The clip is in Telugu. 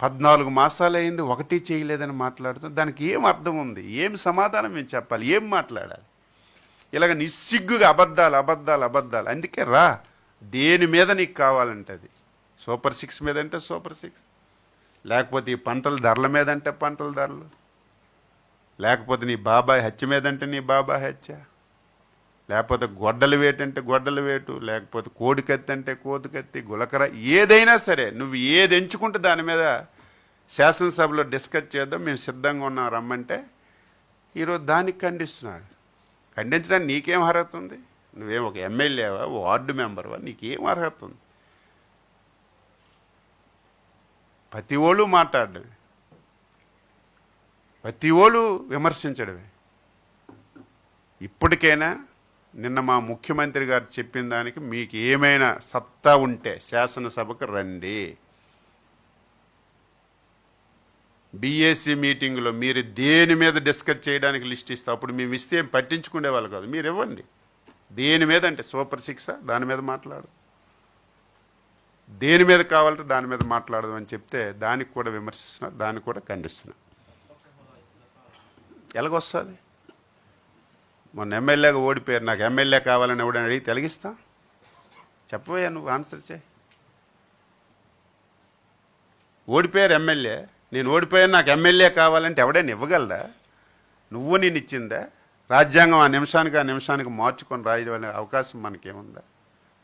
14 మాసాలు అయింది, ఒకటి చేయలేదని మాట్లాడుతాం. దానికి ఏం అర్థం ఉంది? ఏం సమాధానం మేము చెప్పాలి? ఏం మాట్లాడాలి? ఇలాగ నిస్సిగ్గుగా అబద్ధాలు అబద్ధాలు అబద్ధాలు. అందుకే రా, దేని మీద నీకు కావాలంటే అది. సూపర్ 6 మీద అంటే సూపర్ 6, లేకపోతే ఈ పంటల ధరల మీద అంటే పంటల ధరలు, లేకపోతే నీ బాబాయ్ హత్య మీద అంటే నీ బాబాయ్ హత్య, లేకపోతే గొడ్డల వేటు అంటే గొడ్డల వేటు, లేకపోతే కోడికత్తి అంటే కోడికత్తి, గులకర, ఏదైనా సరే నువ్వు ఏది ఎంచుకుంటే దాని మీద శాసనసభలో డిస్కస్ చేద్దాం, మేము సిద్ధంగా ఉన్నాం రమ్మంటే ఈరోజు దానికి ఖండిస్తున్నాడు. ఖండించడానికి నీకేం అర్హత ఉంది? నువ్వేం ఒక ఎమ్మెల్యేవా, వార్డు మెంబర్వా? నీకేం అర్హత ఉంది? ప్రతి ఓళ్ళు మాట్లాడడమే, ప్రతి ఓళ్ళు విమర్శించడమే. ఇప్పటికైనా నిన్న మా ముఖ్యమంత్రి గారు చెప్పిన దానికి మీకు ఏమైనా సత్తా ఉంటే శాసనసభకు రండి. బీఏసీ మీటింగ్లో మీరు దేని మీద డిస్కస్ చేయడానికి లిస్ట్ ఇస్తే అప్పుడు మేము ఇస్తే ఏం పట్టించుకునే వాళ్ళు కాదు, మీరు ఇవ్వండి. దేని మీద అంటే సూపర్ 6 దాని మీద మాట్లాడు, దేని మీద కావాలంటే దాని మీద మాట్లాడదు అని చెప్తే దానికి కూడా విమర్శిస్తున్నారు, దానికి కూడా ఖండిస్తున్నారు. ఎలాగొస్తుంది? మొన్న ఎమ్మెల్యేగా ఓడిపోయారు, నాకు ఎమ్మెల్యే కావాలని ఎవడని అడిగి తెలిగిస్తా? చెప్పబోయా, నువ్వు ఆన్సర్ చేయి. ఓడిపోయారు ఎమ్మెల్యే, నేను ఓడిపోయాను, నాకు ఎమ్మెల్యే కావాలంటే ఎవడైనా ఇవ్వగలరా? నువ్వు నేను ఇచ్చిందా? రాజ్యాంగం ఆ నిమిషానికి మార్చుకొని రాయడం అనే అవకాశం మనకేముందా?